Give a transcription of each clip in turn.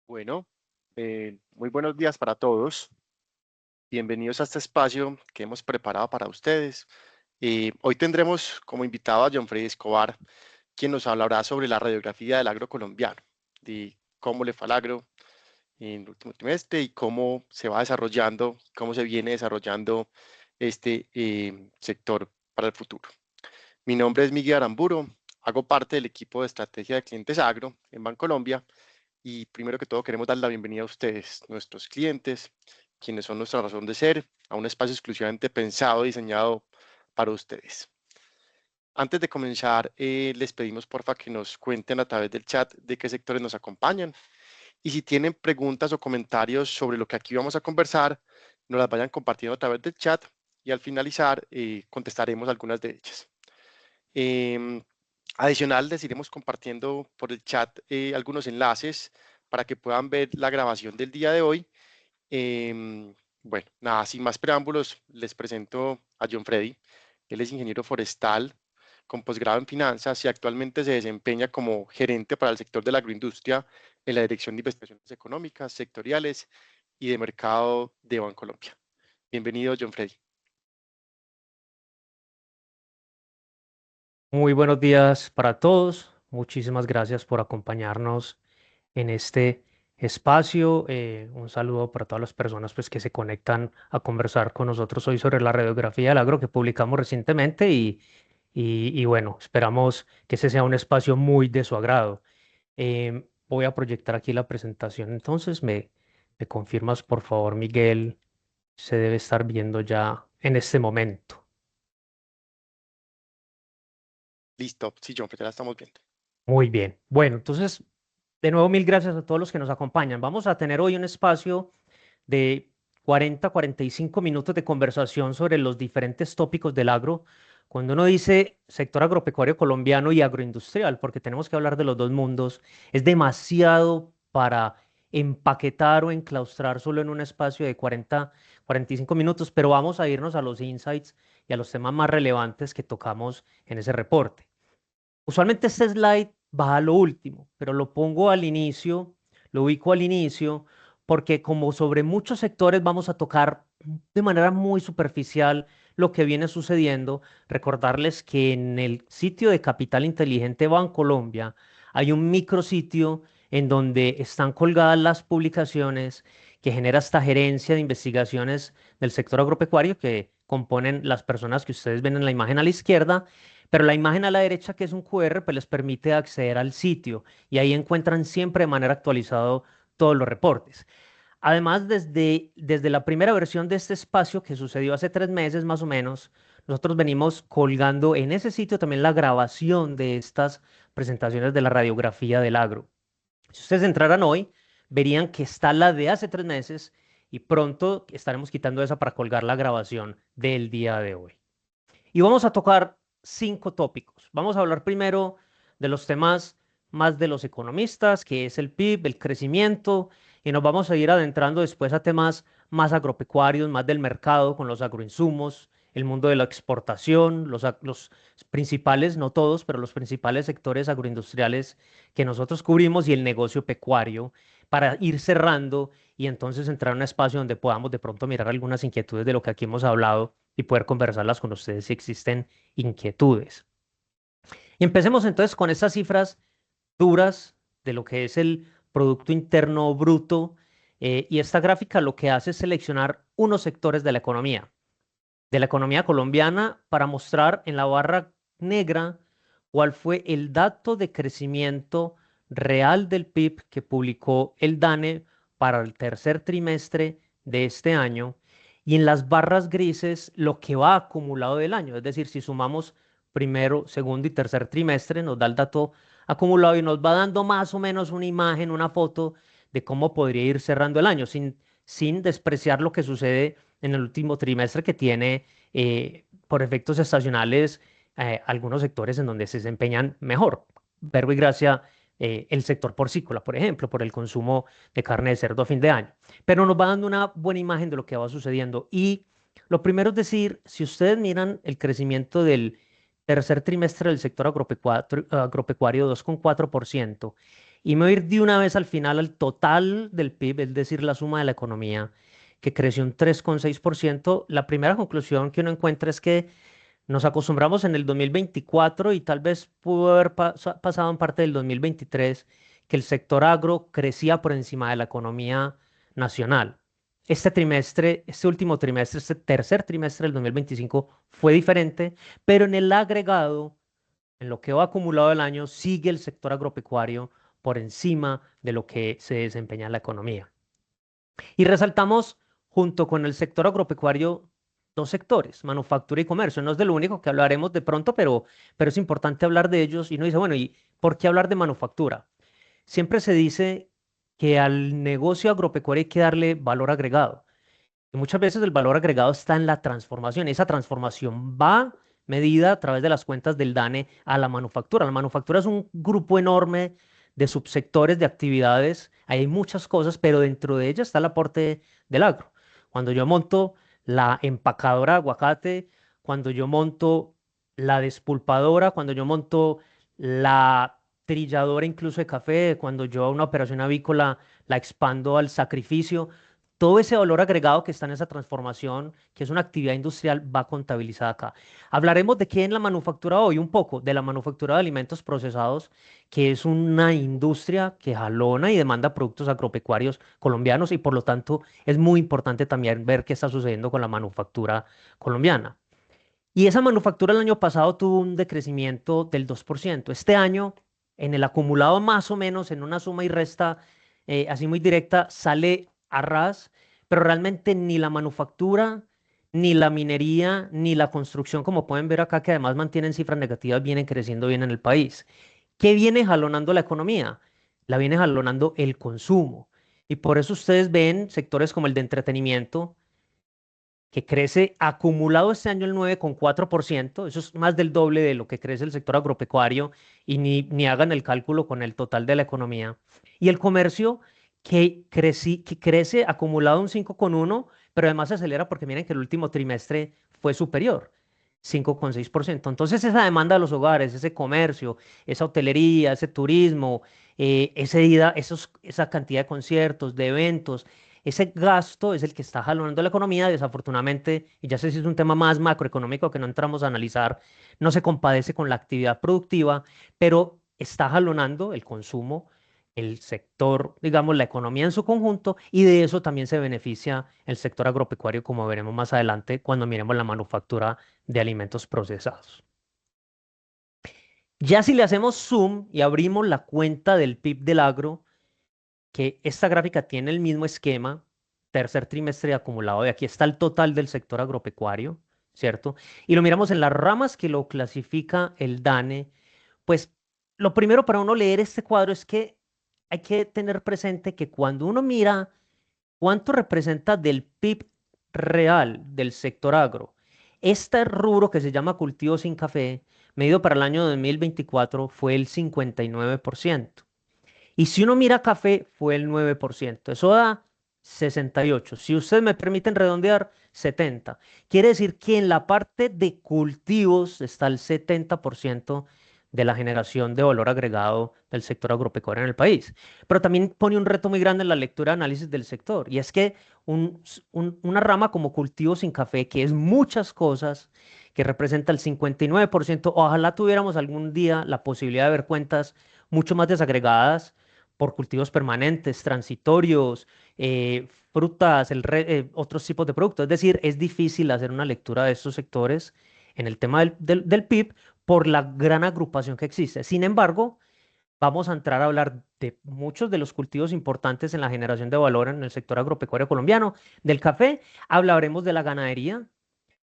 Bueno, muy buenos días para todos. Bienvenidos a este espacio que hemos preparado para ustedes. Hoy tendremos como invitado a John Freddy Escobar, quien nos hablará sobre la radiografía del agro colombiano, de cómo le fue al agro en el último trimestre y cómo se va desarrollando, cómo se viene desarrollando este sector para el futuro. Mi nombre es Miguel Aramburo, hago parte del equipo de estrategia de clientes agro en Bancolombia. Y primero que todo queremos dar la bienvenida a ustedes, nuestros clientes, quienes son nuestra razón de ser, a un espacio exclusivamente pensado y diseñado para ustedes. Antes de comenzar, les pedimos porfa que nos cuenten a través del chat de qué sectores nos acompañan. Y si tienen preguntas o comentarios sobre lo que aquí vamos a conversar, nos las vayan compartiendo a través del chat y al finalizar contestaremos algunas de ellas. Em, Adicional, les iremos compartiendo por el chat algunos enlaces para que puedan ver la grabación del día de hoy. Bueno, nada, sin más preámbulos, les presento a John Freddy. Él es ingeniero forestal con posgrado en finanzas y actualmente se desempeña como gerente para el sector de la agroindustria en la Dirección de Investigaciones Económicas, Sectoriales y de Mercado de Bancolombia. Bienvenido, John Freddy. Muy buenos días para todos. Muchísimas gracias por acompañarnos en este espacio. Un saludo para todas las personas pues, que se conectan a conversar con nosotros hoy sobre la radiografía del agro que publicamos recientemente y bueno, esperamos que ese sea un espacio muy de su agrado. Voy a proyectar aquí la presentación. Entonces, me confirmas, por favor, Miguel, se debe estar viendo ya en este momento. Listo, sí, John Freddy, ya la estamos viendo. Muy bien. Bueno, entonces, de nuevo, mil gracias a todos los que nos acompañan. Vamos a tener hoy un espacio de 45 minutos de conversación sobre los diferentes tópicos del agro. Cuando uno dice sector agropecuario colombiano y agroindustrial, porque tenemos que hablar de los dos mundos, es demasiado para empaquetar o enclaustrar solo en un espacio de 45 minutos, pero vamos a irnos a los insights y a los temas más relevantes que tocamos en ese reporte. Usualmente este slide va a lo último, pero lo pongo al inicio, lo ubico al inicio, porque como sobre muchos sectores vamos a tocar de manera muy superficial lo que viene sucediendo, recordarles que en el sitio de Capital Inteligente Bancolombia hay un micrositio en donde están colgadas las publicaciones que genera esta gerencia de investigaciones del sector agropecuario que componen las personas que ustedes ven en la imagen a la izquierda, pero la imagen a la derecha, que es un QR, pues les permite acceder al sitio y ahí encuentran siempre de manera actualizada todos los reportes. Además, desde la primera versión de este espacio, que sucedió hace 3 meses más o menos, nosotros venimos colgando en ese sitio también la grabación de estas presentaciones de la radiografía del agro. Si ustedes entraran hoy, verían que está la de hace 3 meses y pronto estaremos quitando esa para colgar la grabación del día de hoy. Y vamos a tocar 5 tópicos. Vamos a hablar primero de los temas más de los economistas, que es el PIB, el crecimiento, y nos vamos a ir adentrando después a temas más agropecuarios, más del mercado, con los agroinsumos, el mundo de la exportación, los principales, no todos, pero los principales sectores agroindustriales que nosotros cubrimos y el negocio pecuario, para ir cerrando y entonces entrar en un espacio donde podamos de pronto mirar algunas inquietudes de lo que aquí hemos hablado y poder conversarlas con ustedes si existen inquietudes. Y empecemos entonces con estas cifras duras de lo que es el Producto Interno Bruto. Y esta gráfica lo que hace es seleccionar unos sectores de la economía colombiana para mostrar en la barra negra cuál fue el dato de crecimiento real del PIB que publicó el DANE para el tercer trimestre de este año y en las barras grises lo que va acumulado del año. Es decir, si sumamos primero, segundo y tercer trimestre, nos da el dato acumulado y nos va dando más o menos una imagen, una foto de cómo podría ir cerrando el año, sin despreciar lo que sucede en el último trimestre que tiene por efectos estacionales algunos sectores en donde se desempeñan mejor. Verbo y gracia, el sector porcícola, por ejemplo, por el consumo de carne de cerdo a fin de año. Pero nos va dando una buena imagen de lo que va sucediendo. Y lo primero es decir, si ustedes miran el crecimiento del tercer trimestre del sector agropecuario, 2,4%, Y me voy a ir de una vez al final al total del PIB, es decir, la suma de la economía, que creció un 3,6%. La primera conclusión que uno encuentra es que nos acostumbramos en el 2024 y tal vez pudo haber pasado en parte del 2023 que el sector agro crecía por encima de la economía nacional. Este trimestre, este último trimestre, este tercer trimestre del 2025 fue diferente, pero en el agregado, en lo que va acumulado el año, sigue el sector agropecuario por encima de lo que se desempeña en la economía. Y resaltamos junto con el sector agropecuario dos sectores, manufactura y comercio. No es del único que hablaremos de pronto, pero es importante hablar de ellos. Y uno dice, bueno, ¿y por qué hablar de manufactura? Siempre se dice que al negocio agropecuario hay que darle valor agregado. Y muchas veces el valor agregado está en la transformación. Esa transformación va medida a través de las cuentas del DANE a la manufactura. La manufactura es un grupo enorme de subsectores de actividades. Ahí hay muchas cosas, pero dentro de ellas está el aporte del agro. Cuando yo monto la empacadora de aguacate, cuando yo monto la despulpadora, cuando yo monto la trilladora incluso de café, cuando yo a una operación avícola la expando al sacrificio, todo ese valor agregado que está en esa transformación, que es una actividad industrial, va contabilizada acá. Hablaremos de qué en la manufactura hoy, un poco de la manufactura de alimentos procesados, que es una industria que jalona y demanda productos agropecuarios colombianos y por lo tanto es muy importante también ver qué está sucediendo con la manufactura colombiana. Y esa manufactura el año pasado tuvo un decrecimiento del 2%. Este año, en el acumulado más o menos, en una suma y resta así muy directa, sale a ras, pero realmente ni la manufactura, ni la minería, ni la construcción, como pueden ver acá, que además mantienen cifras negativas, vienen creciendo bien en el país. ¿Qué viene jalonando la economía? La viene jalonando el consumo. Y por eso ustedes ven sectores como el de entretenimiento, que crece acumulado este año el 9,4%. Eso es más del doble de lo que crece el sector agropecuario, y ni hagan el cálculo con el total de la economía. Y el comercio que crece acumulado un 5,1%, pero además se acelera porque miren que el último trimestre fue superior, 5,6%. Entonces esa demanda de los hogares, ese comercio, esa hotelería, ese turismo, esa cantidad de conciertos, de eventos, ese gasto es el que está jalonando la economía. Desafortunadamente, y ya sé si es un tema más macroeconómico que no entramos a analizar, no se compadece con la actividad productiva, pero está jalonando el consumo, el sector, digamos, la economía en su conjunto, y de eso también se beneficia el sector agropecuario, como veremos más adelante cuando miremos la manufactura de alimentos procesados. Ya si le hacemos zoom y abrimos la cuenta del PIB del agro, que esta gráfica tiene el mismo esquema, tercer trimestre acumulado, de aquí está el total del sector agropecuario, ¿cierto? Y lo miramos en las ramas que lo clasifica el DANE. Pues lo primero para uno leer este cuadro es que hay que tener presente que cuando uno mira cuánto representa del PIB real del sector agro, este rubro que se llama cultivo sin café, medido para el año 2024, fue el 59%. Y si uno mira café, fue el 9%. Eso da 68. Si ustedes me permiten redondear, 70. Quiere decir que en la parte de cultivos está el 70% de la generación de valor agregado del sector agropecuario en el país. Pero también pone un reto muy grande en la lectura y análisis del sector. Y es que una rama como cultivos sin café, que es muchas cosas, que representa el 59%, ojalá tuviéramos algún día la posibilidad de ver cuentas mucho más desagregadas por cultivos permanentes, transitorios, frutas, otros tipos de productos. Es decir, es difícil hacer una lectura de estos sectores en el tema del PIB por la gran agrupación que existe. Sin embargo, vamos a entrar a hablar de muchos de los cultivos importantes en la generación de valor en el sector agropecuario colombiano. Del café, hablaremos de la ganadería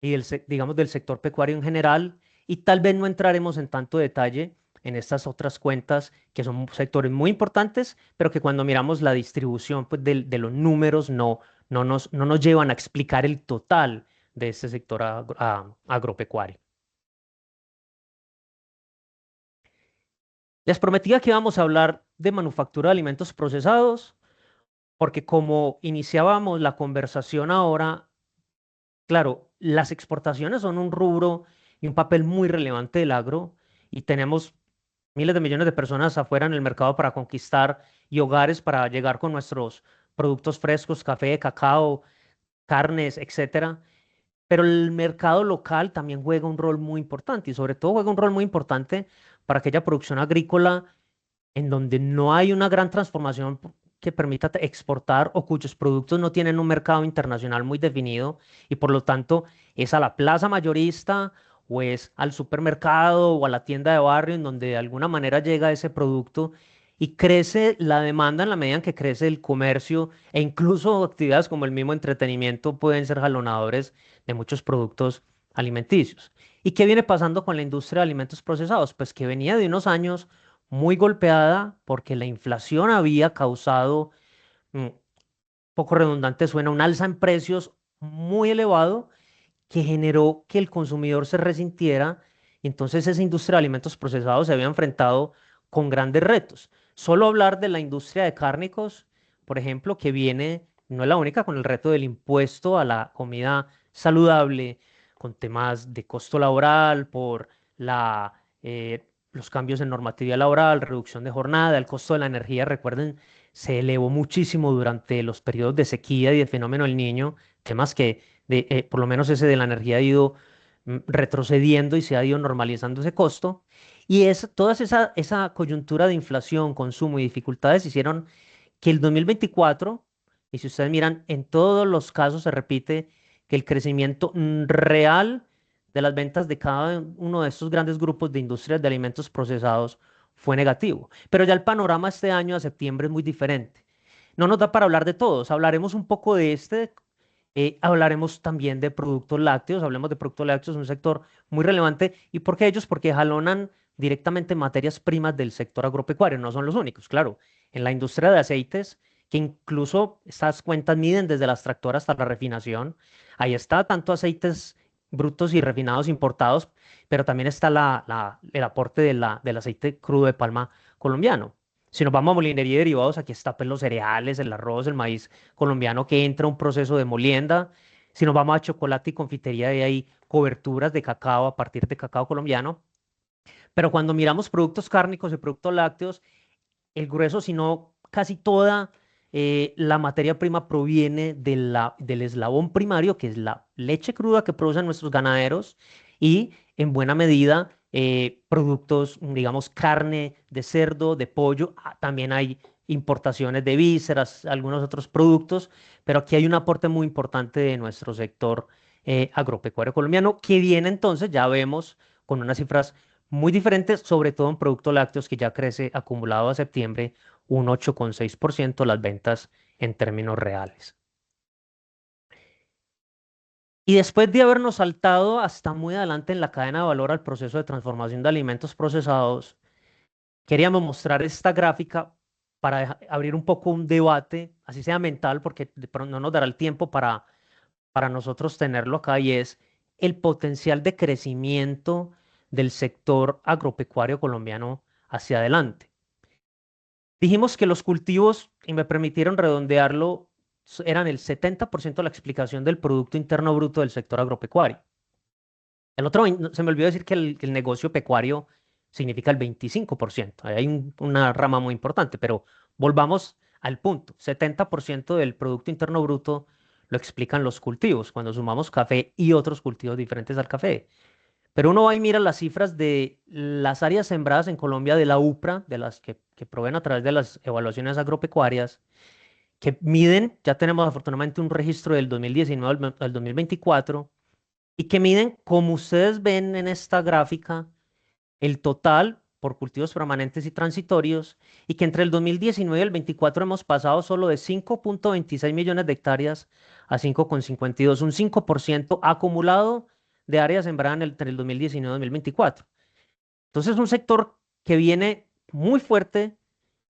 y digamos, del sector pecuario en general, y tal vez no entraremos en tanto detalle en estas otras cuentas que son sectores muy importantes, pero que cuando miramos la distribución pues, de los números no nos llevan a explicar el total de este sector agropecuario. Les prometía que íbamos a hablar de manufactura de alimentos procesados, porque como iniciábamos la conversación ahora, claro, las exportaciones son un rubro y un papel muy relevante del agro, y tenemos miles de millones de personas afuera en el mercado para conquistar y hogares para llegar con nuestros productos frescos, café, cacao, carnes, etcétera. Pero el mercado local también juega un rol muy importante y sobre todo juega un rol muy importante para aquella producción agrícola en donde no hay una gran transformación que permita exportar o cuyos productos no tienen un mercado internacional muy definido y por lo tanto es a la plaza mayorista o es al supermercado o a la tienda de barrio en donde de alguna manera llega ese producto y crece la demanda en la medida en que crece el comercio e incluso actividades como el mismo entretenimiento pueden ser jalonadores de muchos productos alimenticios. ¿Y qué viene pasando con la industria de alimentos procesados? Pues que venía de unos años muy golpeada porque la inflación había causado, poco redundante suena, un alza en precios muy elevado que generó que el consumidor se resintiera. Y entonces esa industria de alimentos procesados se había enfrentado con grandes retos. Solo hablar de la industria de cárnicos, por ejemplo, que viene, no es la única, con el reto del impuesto a la comida saludable, con temas de costo laboral, por los cambios en normatividad laboral, reducción de jornada, el costo de la energía, recuerden, se elevó muchísimo durante los periodos de sequía y de fenómeno del Niño, temas que por lo menos ese de la energía ha ido retrocediendo y se ha ido normalizando ese costo. Y toda esa coyuntura de inflación, consumo y dificultades hicieron que el 2024, y si ustedes miran, en todos los casos se repite que el crecimiento real de las ventas de cada uno de estos grandes grupos de industrias de alimentos procesados fue negativo. Pero ya el panorama este año a septiembre es muy diferente. No nos da para hablar de todos, hablaremos un poco de este, hablaremos también de productos lácteos, hablemos de productos lácteos, un sector muy relevante. ¿Y por qué ellos? Porque jalonan directamente materias primas del sector agropecuario, no son los únicos, claro. En la industria de aceites, que incluso estas cuentas miden desde la extractora hasta la refinación, ahí está tanto aceites brutos y refinados importados, pero también está el aporte del aceite crudo de palma colombiano. Si nos vamos a molinería y derivados, aquí está pues los cereales, el arroz, el maíz colombiano que entra a un proceso de molienda. Si nos vamos a chocolate y confitería, de ahí coberturas de cacao a partir de cacao colombiano. Pero cuando miramos productos cárnicos y productos lácteos, el grueso, si no casi toda la materia prima proviene del eslabón primario, que es la leche cruda que producen nuestros ganaderos, y en buena medida productos, digamos, carne de cerdo, de pollo. También hay importaciones de vísceras, algunos otros productos, pero aquí hay un aporte muy importante de nuestro sector agropecuario colombiano, que viene entonces, ya vemos, con unas cifras muy diferentes, sobre todo en productos lácteos, que ya crece acumulado a septiembre un 8,6% las ventas en términos reales. Y después de habernos saltado hasta muy adelante en la cadena de valor al proceso de transformación de alimentos procesados, queríamos mostrar esta gráfica para abrir un poco un debate, así sea mental, porque de pronto no nos dará el tiempo para nosotros tenerlo acá, y es el potencial de crecimiento del sector agropecuario colombiano hacia adelante. Dijimos que los cultivos, y me permitieron redondearlo, eran el 70% de la explicación del Producto Interno Bruto del sector agropecuario. El otro, se me olvidó decir que el negocio pecuario significa el 25%. Ahí hay una rama muy importante, pero volvamos al punto. 70% del Producto Interno Bruto lo explican los cultivos, cuando sumamos café y otros cultivos diferentes al café. Pero uno va y mira las cifras de las áreas sembradas en Colombia de la UPRA, de las que proveen a través de las evaluaciones agropecuarias, que miden, ya tenemos afortunadamente un registro del 2019 al 2024, y que miden, como ustedes ven en esta gráfica, el total por cultivos permanentes y transitorios, y que entre el 2019 y el 24 hemos pasado solo de 5,26 millones de hectáreas a 5,52, un 5% acumulado de áreas sembradas entre el 2019 y 2024. Entonces, es un sector que viene muy fuerte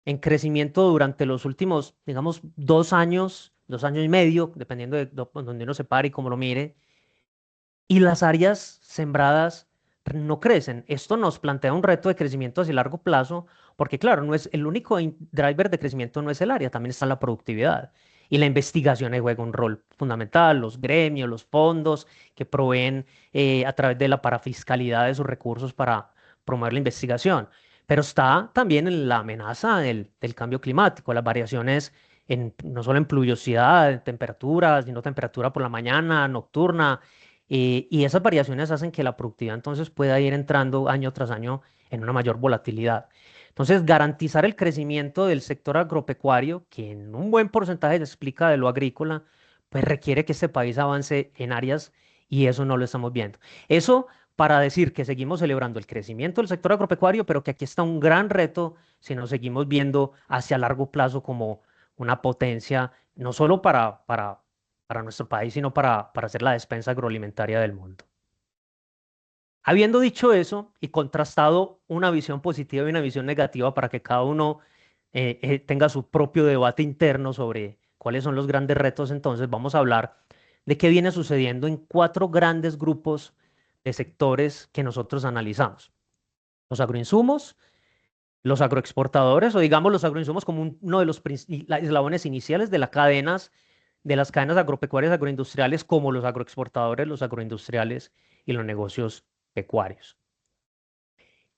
en crecimiento durante los últimos, digamos, 2 años, 2 años y medio, dependiendo de donde uno se pare y cómo lo mire, y las áreas sembradas no crecen. Esto nos plantea un reto de crecimiento hacia largo plazo, porque claro, no es el único driver de crecimiento, no es el área, también está la productividad. Y la investigación ahí juega un rol fundamental, los gremios, los fondos que proveen a través de la parafiscalidad de sus recursos para promover la investigación. Pero está también en la amenaza del cambio climático, las variaciones no solo en pluviosidad, en temperaturas, sino temperatura por la mañana, nocturna, y esas variaciones hacen que la productividad entonces pueda ir entrando año tras año en una mayor volatilidad. Entonces, garantizar el crecimiento del sector agropecuario, que en un buen porcentaje se explica de lo agrícola, pues requiere que este país avance en áreas y eso no lo estamos viendo. Eso para decir que seguimos celebrando el crecimiento del sector agropecuario, pero que aquí está un gran reto si nos seguimos viendo hacia largo plazo como una potencia, no solo para nuestro país, sino para ser la despensa agroalimentaria del mundo. Habiendo dicho eso y contrastado una visión positiva y una visión negativa para que cada uno tenga su propio debate interno sobre cuáles son los grandes retos, entonces vamos a hablar de qué viene sucediendo en cuatro grandes grupos de sectores que nosotros analizamos. Los agroinsumos, los agroexportadores, o digamos los agroinsumos como uno de los eslabones iniciales de de las cadenas agropecuarias agroindustriales, como los agroexportadores, los agroindustriales y los negocios pecuarios.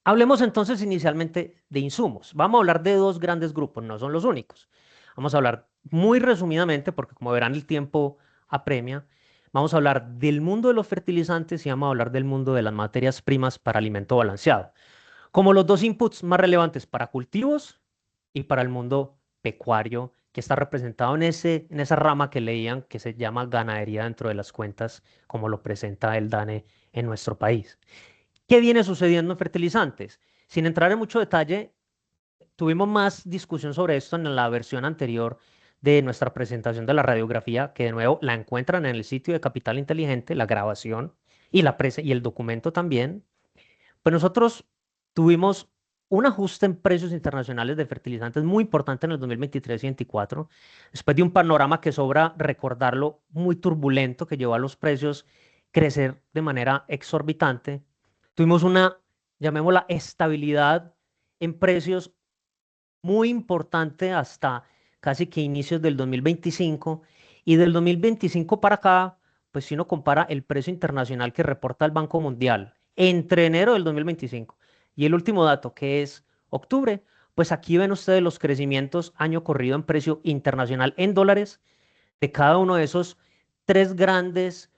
Hablemos entonces inicialmente de insumos. Vamos a hablar de dos grandes grupos, no son los únicos. Vamos a hablar muy resumidamente, porque como verán el tiempo apremia, vamos a hablar del mundo de los fertilizantes y vamos a hablar del mundo de las materias primas para alimento balanceado, como los dos inputs más relevantes para cultivos y para el mundo pecuario, que está representado en esa rama que leían que se llama ganadería dentro de las cuentas, como lo presenta el DANE en nuestro país. ¿Qué viene sucediendo en fertilizantes? Sin entrar en mucho detalle, tuvimos más discusión sobre esto en la versión anterior de nuestra presentación de la radiografía, que de nuevo la encuentran en el sitio de Capital Inteligente, la grabación y el documento también. Pues nosotros tuvimos un ajuste en precios internacionales de fertilizantes muy importante en el 2023 y 2024, después de un panorama que sobra recordarlo muy turbulento que llevó a los precios crecer de manera exorbitante. Tuvimos una, llamémosla, estabilidad en precios muy importante hasta casi que inicios del 2025 y del 2025 para acá, pues si uno compara el precio internacional que reporta el Banco Mundial entre enero del 2025 y el último dato que es octubre, pues aquí ven ustedes los crecimientos año corrido en precio internacional en dólares de cada uno de esas tres grandes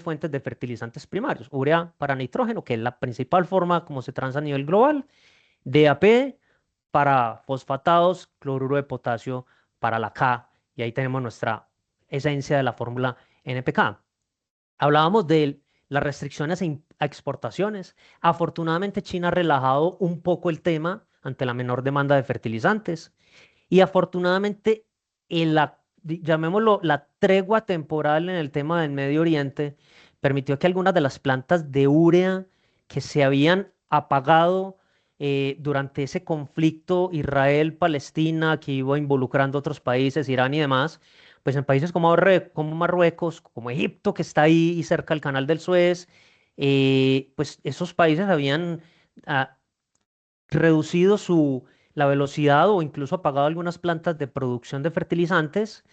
fuentes de fertilizantes primarios, urea para nitrógeno, que es la principal forma como se transa a nivel global, DAP para fosfatados, cloruro de potasio para la K, y ahí tenemos nuestra esencia de la fórmula NPK. Hablábamos de las restricciones a exportaciones. Afortunadamente China ha relajado un poco el tema ante la menor demanda de fertilizantes y afortunadamente llamémoslo, la tregua temporal en el tema del Medio Oriente permitió que algunas de las plantas de urea que se habían apagado durante ese conflicto Israel-Palestina que iba involucrando a otros países, Irán y demás, pues en países como Marruecos, como Egipto, que está ahí y cerca del Canal del Suez, pues esos países habían ah, reducido la velocidad o incluso apagado algunas plantas de producción de fertilizantes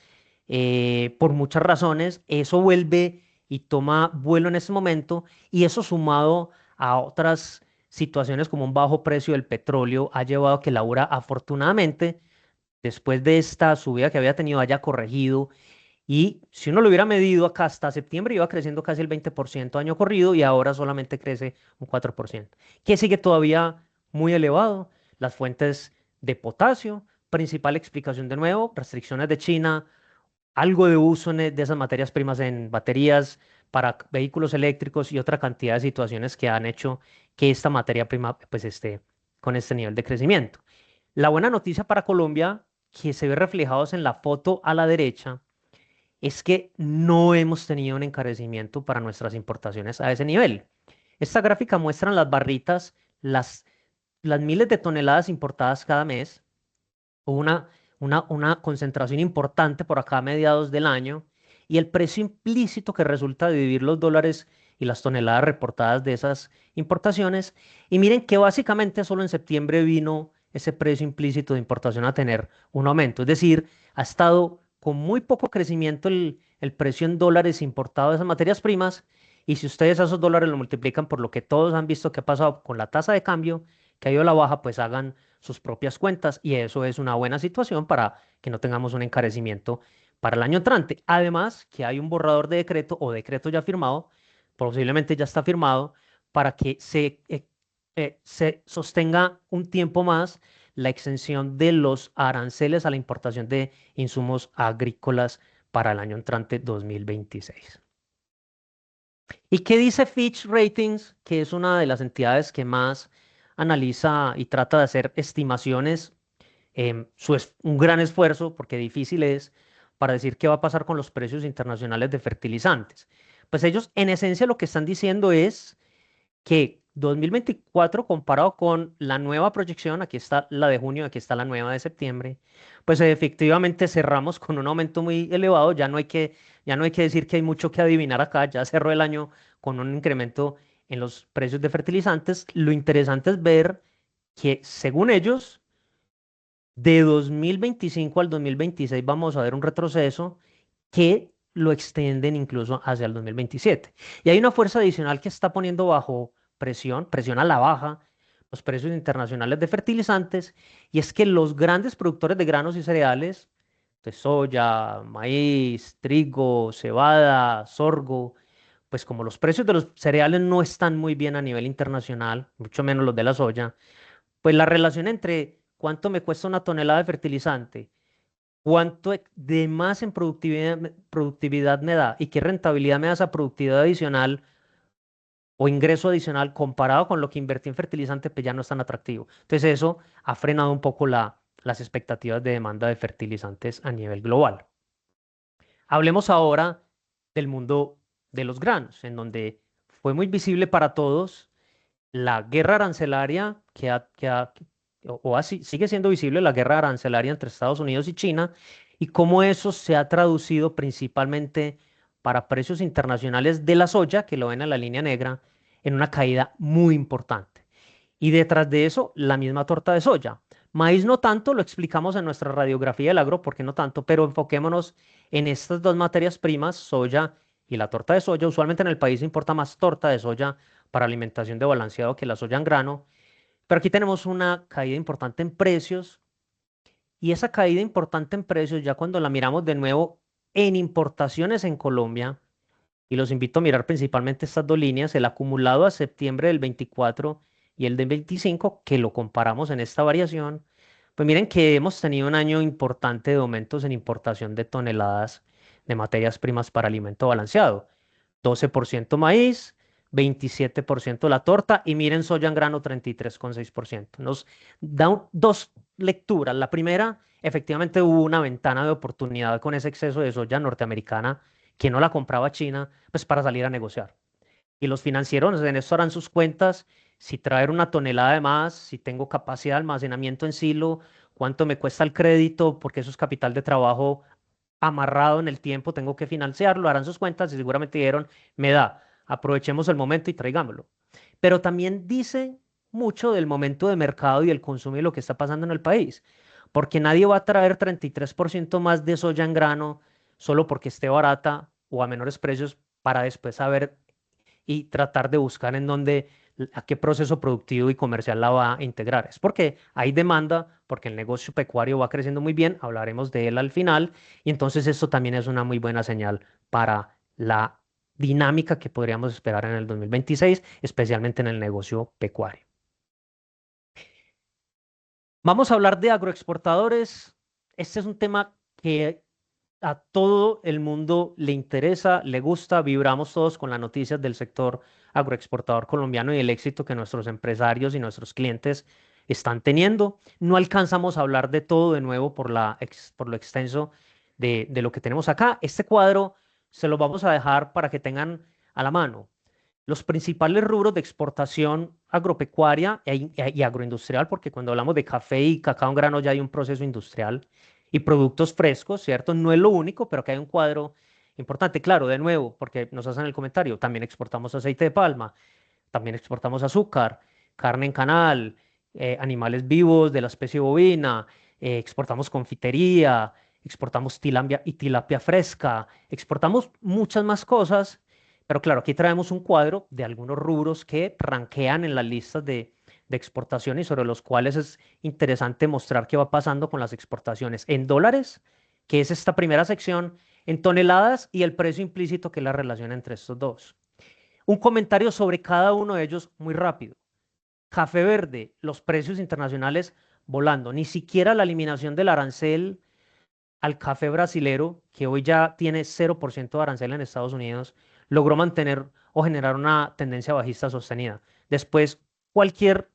por muchas razones. Eso vuelve y toma vuelo en ese momento y eso sumado a otras situaciones como un bajo precio del petróleo ha llevado a que la URA afortunadamente después de esta subida que había tenido haya corregido y si uno lo hubiera medido acá hasta septiembre iba creciendo casi el 20% año corrido y ahora solamente crece un 4%, que sigue todavía muy elevado. Las fuentes de potasio, principal explicación de nuevo, restricciones de China, algo de uso de esas materias primas en baterías para vehículos eléctricos y otra cantidad de situaciones que han hecho que esta materia prima pues esté con este nivel de crecimiento. La buena noticia para Colombia, que se ve reflejados en la foto a la derecha, es que no hemos tenido un encarecimiento para nuestras importaciones a ese nivel. Esta gráfica muestra en las barritas las miles de toneladas importadas cada mes. Hubo una concentración importante por acá a mediados del año y el precio implícito que resulta de dividir los dólares y las toneladas reportadas de esas importaciones. Y miren que básicamente solo en septiembre vino ese precio implícito de importación a tener un aumento. Es decir, ha estado con muy poco crecimiento el precio en dólares importado de esas materias primas. Y si ustedes a esos dólares lo multiplican por lo que todos han visto que ha pasado con la tasa de cambio, que ha ido a la baja, pues hagan sus propias cuentas y eso es una buena situación para que no tengamos un encarecimiento para el año entrante. Además, que hay un borrador de decreto o decreto ya firmado, posiblemente ya está firmado, para que se sostenga un tiempo más la exención de los aranceles a la importación de insumos agrícolas para el año entrante 2026. ¿Y qué dice Fitch Ratings, que es una de las entidades que más analiza y trata de hacer estimaciones? Un gran esfuerzo, porque difícil es, para decir qué va a pasar con los precios internacionales de fertilizantes. Pues ellos en esencia lo que están diciendo es que 2024 comparado con la nueva proyección, aquí está la de junio, aquí está la nueva de septiembre, pues efectivamente cerramos con un aumento muy elevado, ya no hay que decir que hay mucho que adivinar acá, ya cerró el año con un incremento en los precios de fertilizantes. Lo interesante es ver que según ellos, de 2025 al 2026 vamos a ver un retroceso que lo extienden incluso hacia el 2027. Y hay una fuerza adicional que está poniendo bajo presión a la baja, los precios internacionales de fertilizantes, y es que los grandes productores de granos y cereales, de soya, maíz, trigo, cebada, sorgo, pues como los precios de los cereales no están muy bien a nivel internacional, mucho menos los de la soya, pues la relación entre cuánto me cuesta una tonelada de fertilizante, cuánto de más en productividad me da y qué rentabilidad me da esa productividad adicional o ingreso adicional comparado con lo que invertí en fertilizante, pues ya no es tan atractivo. Entonces eso ha frenado un poco las expectativas de demanda de fertilizantes a nivel global. Hablemos ahora del mundo de los granos, en donde fue muy visible para todos la guerra arancelaria o así, sigue siendo visible la guerra arancelaria entre Estados Unidos y China y cómo eso se ha traducido principalmente para precios internacionales de la soya, que lo ven en la línea negra, en una caída muy importante. Y detrás de eso, la misma torta de soya. Maíz no tanto, lo explicamos en nuestra radiografía del agro, porque no tanto, pero enfoquémonos en estas dos materias primas, soya y la torta de soya. Usualmente en el país se importa más torta de soya para alimentación de balanceado que la soya en grano. Pero aquí tenemos una caída importante en precios y esa caída importante en precios, ya cuando la miramos de nuevo en importaciones en Colombia, y los invito a mirar principalmente estas dos líneas, el acumulado a septiembre del 24 y el del 25, que lo comparamos en esta variación, pues miren que hemos tenido un año importante de aumentos en importación de toneladas de materias primas para alimento balanceado. 12% maíz, 27% la torta y miren soya en grano 33,6%. Nos da dos lecturas. La primera, efectivamente hubo una ventana de oportunidad con ese exceso de soya norteamericana que no la compraba China, pues para salir a negociar. Y los financieros en esto harán sus cuentas, si traer una tonelada de más, si tengo capacidad de almacenamiento en silo, cuánto me cuesta el crédito, porque eso es capital de trabajo amarrado en el tiempo, tengo que financiarlo, harán sus cuentas y seguramente dijeron, me da, aprovechemos el momento y traigámoslo. Pero también dice mucho del momento de mercado y del consumo y lo que está pasando en el país, porque nadie va a traer 33% más de soya en grano solo porque esté barata o a menores precios para después saber y tratar de buscar en dónde, a qué proceso productivo y comercial la va a integrar. Es porque hay demanda, porque el negocio pecuario va creciendo muy bien, hablaremos de él al final, y entonces esto también es una muy buena señal para la dinámica que podríamos esperar en el 2026, especialmente en el negocio pecuario. Vamos a hablar de agroexportadores. Este es un tema que a todo el mundo le interesa, le gusta, vibramos todos con las noticias del sector agroexportador colombiano y el éxito que nuestros empresarios y nuestros clientes están teniendo. No alcanzamos a hablar de todo de nuevo por lo extenso de lo que tenemos acá. Este cuadro se lo vamos a dejar para que tengan a la mano. Los principales rubros de exportación agropecuaria y agroindustrial, porque cuando hablamos de café y cacao en grano ya hay un proceso industrial y productos frescos, ¿cierto? No es lo único, pero que hay un cuadro importante. Claro, de nuevo, porque nos hacen el comentario, también exportamos aceite de palma, también exportamos azúcar, carne en canal, animales vivos de la especie bovina, exportamos confitería, exportamos tilapia y tilapia fresca, exportamos muchas más cosas, pero claro, aquí traemos un cuadro de algunos rubros que ranquean en las listas de exportación y sobre los cuales es interesante mostrar qué va pasando con las exportaciones en dólares, que es esta primera sección, en toneladas y el precio implícito, que es la relación entre estos dos. Un comentario sobre cada uno de ellos muy rápido. Café verde, los precios internacionales volando. Ni siquiera la eliminación del arancel al café brasilero, que hoy ya tiene 0% de arancel en Estados Unidos, logró mantener o generar una tendencia bajista sostenida. Después, cualquier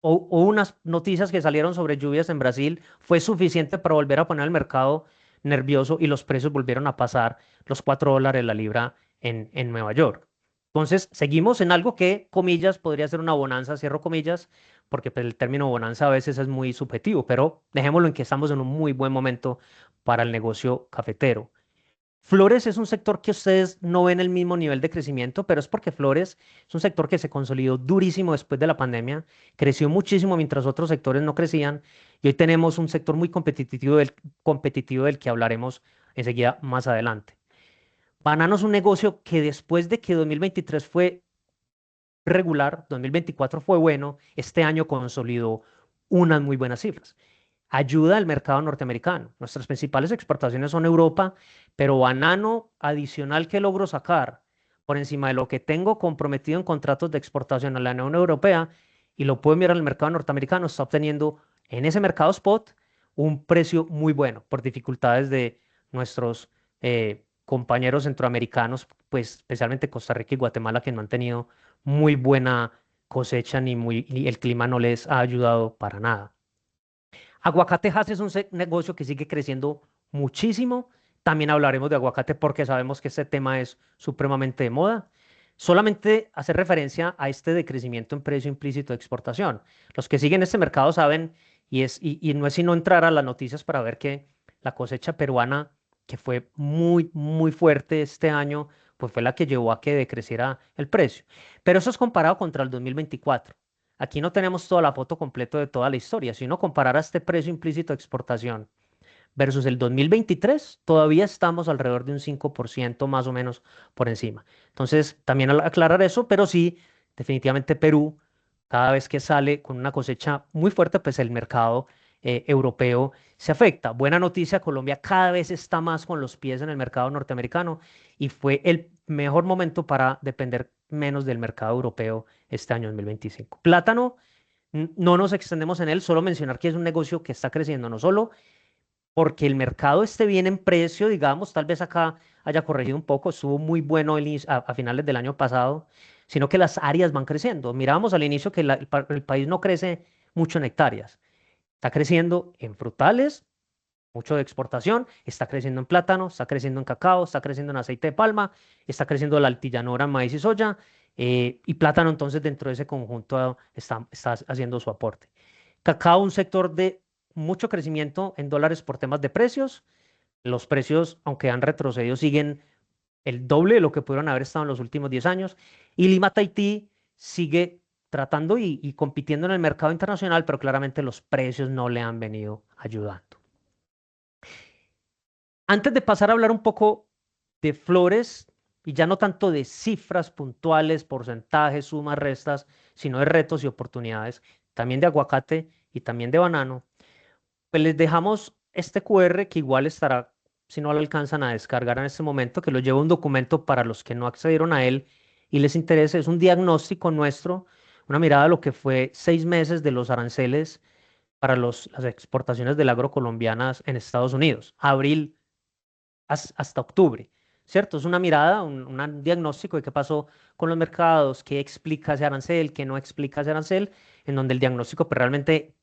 o unas noticias que salieron sobre lluvias en Brasil fue suficiente para volver a poner al mercado nervioso y los precios volvieron a pasar los $4 la libra en Nueva York. Entonces, seguimos en algo que, comillas, podría ser una bonanza, cierro comillas, porque pues, el término bonanza a veces es muy subjetivo, pero dejémoslo en que estamos en un muy buen momento para el negocio cafetero. Flores es un sector que ustedes no ven el mismo nivel de crecimiento, pero es porque Flores es un sector que se consolidó durísimo después de la pandemia, creció muchísimo mientras otros sectores no crecían y hoy tenemos un sector muy competitivo del que hablaremos enseguida más adelante. Banano es un negocio que después de que 2023 fue regular, 2024 fue bueno, este año consolidó unas muy buenas cifras. Ayuda al mercado norteamericano. Nuestras principales exportaciones son Europa, pero banano adicional que logro sacar por encima de lo que tengo comprometido en contratos de exportación a la Unión Europea y lo puedo enviar al mercado norteamericano, está obteniendo en ese mercado spot un precio muy bueno por dificultades de nuestros compañeros centroamericanos, pues especialmente Costa Rica y Guatemala, que no han tenido muy buena cosecha ni el clima no les ha ayudado para nada. Aguacatejas es un negocio que sigue creciendo muchísimo. También hablaremos de aguacate porque sabemos que este tema es supremamente de moda. Solamente hacer referencia a este decrecimiento en precio implícito de exportación. Los que siguen este mercado saben, y no es sino entrar a las noticias para ver que la cosecha peruana, que fue muy, muy fuerte este año, pues fue la que llevó a que decreciera el precio. Pero eso es comparado contra el 2024. Aquí no tenemos toda la foto completa de toda la historia. Si uno comparara este precio implícito de exportación versus el 2023, todavía estamos alrededor de un 5% más o menos por encima. Entonces, también aclarar eso, pero sí, definitivamente Perú, cada vez que sale con una cosecha muy fuerte, pues el mercado europeo se afecta. Buena noticia, Colombia cada vez está más con los pies en el mercado norteamericano y fue el mejor momento para depender menos del mercado europeo este año 2025. Plátano, no nos extendemos en él, solo mencionar que es un negocio que está creciendo, no solo porque el mercado esté bien en precio, digamos, tal vez acá haya corregido un poco, estuvo muy bueno a finales del año pasado, sino que las áreas van creciendo. Mirábamos al inicio que el país no crece mucho en hectáreas, está creciendo en frutales, mucho de exportación, está creciendo en plátano, está creciendo en cacao, está creciendo en aceite de palma, está creciendo la altillanora en maíz y soya, y plátano entonces dentro de ese conjunto está haciendo su aporte. Cacao, un sector de mucho crecimiento en dólares por temas de precios. Los precios, aunque han retrocedido, siguen el doble de lo que pudieron haber estado en los últimos 10 años. Y Lima Tahití sigue tratando y compitiendo en el mercado internacional, pero claramente los precios no le han venido ayudando. Antes de pasar a hablar un poco de flores, y ya no tanto de cifras puntuales, porcentajes, sumas, restas, sino de retos y oportunidades, también de aguacate y también de banano, pues les dejamos este QR que igual estará, si no lo alcanzan a descargar en este momento, que lo lleva un documento para los que no accedieron a él y les interese. Es un diagnóstico nuestro, una mirada a lo que fue 6 meses de los aranceles para las exportaciones del agro colombianas en Estados Unidos, abril hasta octubre, ¿cierto? Es una mirada, un diagnóstico de qué pasó con los mercados, qué explica ese arancel, qué no explica ese arancel, en donde el diagnóstico pues, realmente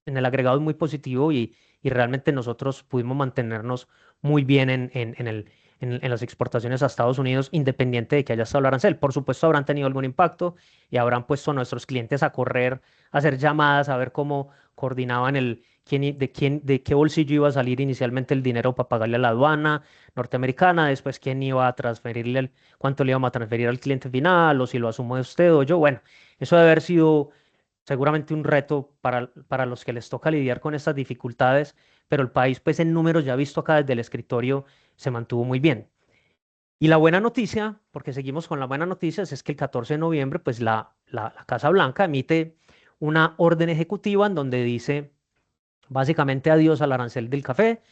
en el agregado es muy positivo y realmente nosotros pudimos mantenernos muy bien en las exportaciones a Estados Unidos, independiente de que haya estado el arancel. Por supuesto, habrán tenido algún impacto y habrán puesto a nuestros clientes a correr, a hacer llamadas, a ver cómo coordinaban de qué bolsillo iba a salir inicialmente el dinero para pagarle a la aduana norteamericana, después quién iba a transferirle, cuánto le íbamos a transferir al cliente final, o si lo asumo de usted o yo. Bueno, eso debe haber sido seguramente un reto para los que les toca lidiar con estas dificultades, pero el país, pues en números ya visto acá desde el escritorio, se mantuvo muy bien. Y la buena noticia, porque seguimos con las buenas noticias, es que el 14 de noviembre, pues la Casa Blanca emite una orden ejecutiva en donde dice básicamente adiós al arancel del café,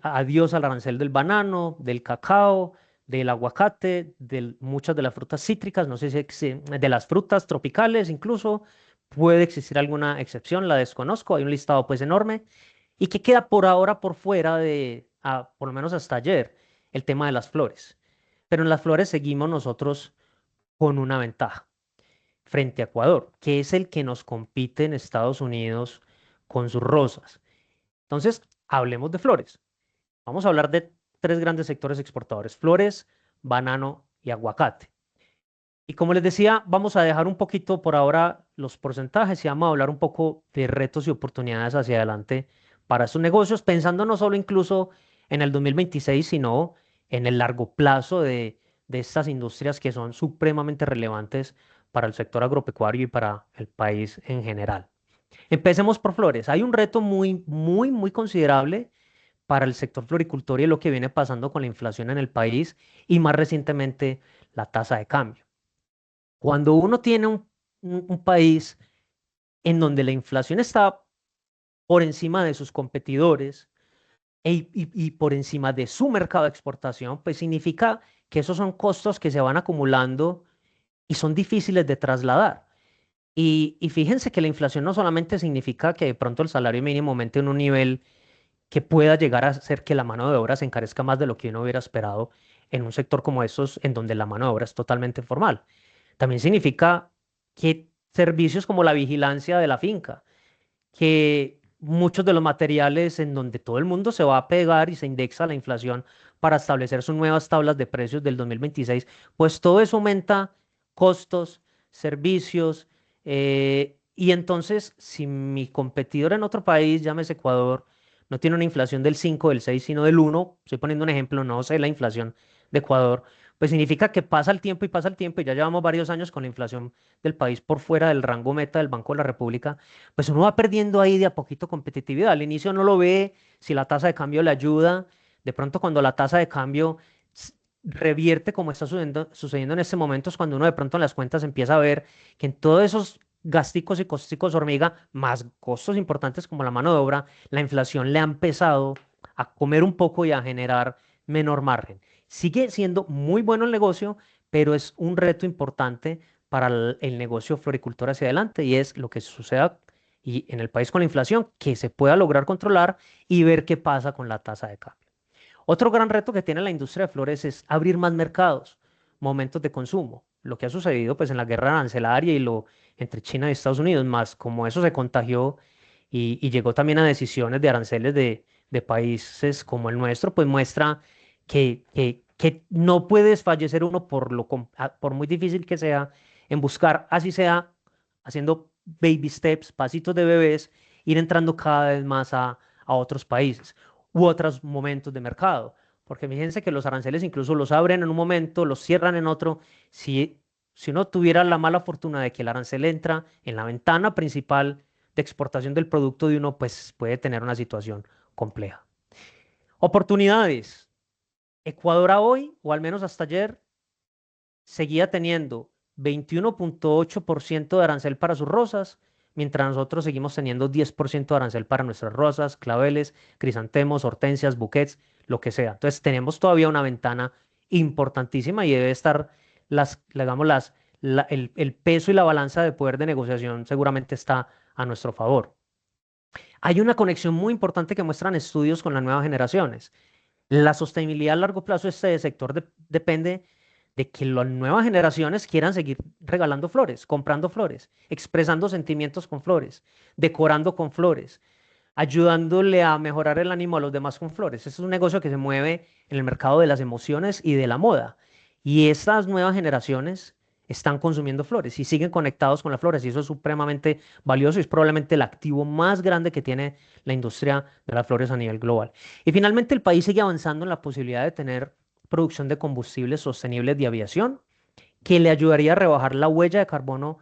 adiós al arancel del banano, del cacao, del aguacate, de muchas de las frutas cítricas, no sé si de las frutas tropicales incluso, puede existir alguna excepción, la desconozco, hay un listado pues enorme, y que queda por ahora por fuera de, por lo menos hasta ayer, el tema de las flores. Pero en las flores seguimos nosotros con una ventaja frente a Ecuador, que es el que nos compite en Estados Unidos con sus rosas. Entonces, hablemos de flores. Vamos a hablar de tres grandes sectores exportadores: flores, banano y aguacate. Y como les decía, vamos a dejar un poquito por ahora los porcentajes y vamos a hablar un poco de retos y oportunidades hacia adelante para estos negocios, pensando no solo incluso en el 2026, sino en el largo plazo de estas industrias que son supremamente relevantes para el sector agropecuario y para el país en general. Empecemos por flores. Hay un reto muy, muy, muy considerable para el sector floricultor y lo que viene pasando con la inflación en el país y más recientemente la tasa de cambio. Cuando uno tiene un país en donde la inflación está por encima de sus competidores y por encima de su mercado de exportación, pues significa que esos son costos que se van acumulando y son difíciles de trasladar. Y fíjense que la inflación no solamente significa que de pronto el salario mínimo aumente en un nivel que pueda llegar a hacer que la mano de obra se encarezca más de lo que uno hubiera esperado en un sector como estos, en donde la mano de obra es totalmente formal. También significa que servicios como la vigilancia de la finca, que muchos de los materiales en donde todo el mundo se va a pegar y se indexa la inflación para establecer sus nuevas tablas de precios del 2026, pues todo eso aumenta costos, servicios, y entonces si mi competidor en otro país, llámese Ecuador, no tiene una inflación del 5, del 6, sino del 1, estoy poniendo un ejemplo, no sé la inflación de Ecuador, pues significa que pasa el tiempo y ya llevamos varios años con la inflación del país por fuera del rango meta del Banco de la República, pues uno va perdiendo ahí de a poquito competitividad. Al inicio no lo ve, si la tasa de cambio le ayuda, de pronto cuando la tasa de cambio revierte como está sucediendo en este momento, es cuando uno de pronto en las cuentas empieza a ver que en todos esos gasticos y costicos hormiga, más costos importantes como la mano de obra, la inflación le ha empezado a comer un poco y a generar menor margen. Sigue siendo muy bueno el negocio, pero es un reto importante para el negocio floricultor hacia adelante y es lo que suceda y en el país con la inflación, que se pueda lograr controlar y ver qué pasa con la tasa de cambio. Otro gran reto que tiene la industria de flores es abrir más mercados, momentos de consumo. Lo que ha sucedido pues en la guerra arancelaria y lo entre China y Estados Unidos, más como eso se contagió y llegó también a decisiones de aranceles de países como el nuestro, pues muestra que no puede desfallecer uno por muy difícil que sea en buscar, así sea, haciendo baby steps, pasitos de bebés, ir entrando cada vez más a otros países u otros momentos de mercado. Porque fíjense que los aranceles incluso los abren en un momento, los cierran en otro. Si uno tuviera la mala fortuna de que el arancel entra en la ventana principal de exportación del producto de uno, pues puede tener una situación compleja. Oportunidades. Ecuador a hoy, o al menos hasta ayer, seguía teniendo 21,8% de arancel para sus rosas, mientras nosotros seguimos teniendo 10% de arancel para nuestras rosas, claveles, crisantemos, hortensias, bouquets, lo que sea. Entonces tenemos todavía una ventana importantísima y debe estar digamos, el peso y la balanza de poder de negociación seguramente está a nuestro favor. Hay una conexión muy importante que muestran estudios con las nuevas generaciones. La sostenibilidad a largo plazo de este sector depende de que las nuevas generaciones quieran seguir regalando flores, comprando flores, expresando sentimientos con flores, decorando con flores, ayudándole a mejorar el ánimo a los demás con flores. Este es un negocio que se mueve en el mercado de las emociones y de la moda. Y estas nuevas generaciones están consumiendo flores y siguen conectados con las flores y eso es supremamente valioso y es probablemente el activo más grande que tiene la industria de las flores a nivel global. Y finalmente el país sigue avanzando en la posibilidad de tener producción de combustibles sostenibles de aviación que le ayudaría a rebajar la huella de carbono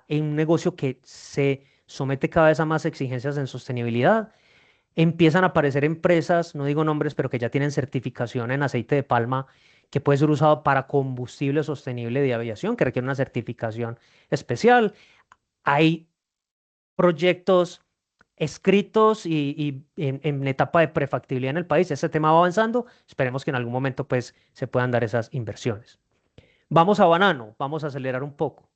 en un negocio que se somete cada vez a más exigencias en sostenibilidad. Empiezan a aparecer empresas, no digo nombres, pero que ya tienen certificación en aceite de palma que puede ser usado para combustible sostenible de aviación, que requiere una certificación especial. Hay proyectos escritos y en etapa de prefactibilidad en el país. Este tema va avanzando. Esperemos que en algún momento pues se puedan dar esas inversiones. Vamos a banano, vamos a acelerar un poco.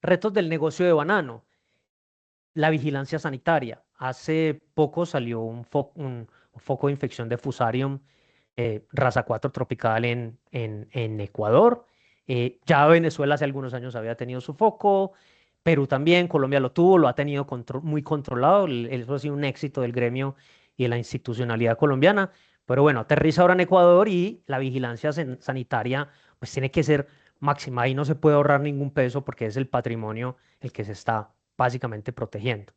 Retos del negocio de banano. La vigilancia sanitaria. Hace poco salió un foco de infección de Fusarium raza 4 tropical en Ecuador. Ya Venezuela hace algunos años había tenido su foco, Perú también, Colombia lo tuvo, lo ha tenido muy controlado. Eso ha sido un éxito del gremio y de la institucionalidad colombiana. Pero bueno, aterriza ahora en Ecuador y la vigilancia sanitaria pues tiene que ser máxima. Ahí no se puede ahorrar ningún peso porque es el patrimonio el que se está básicamente protegiendo.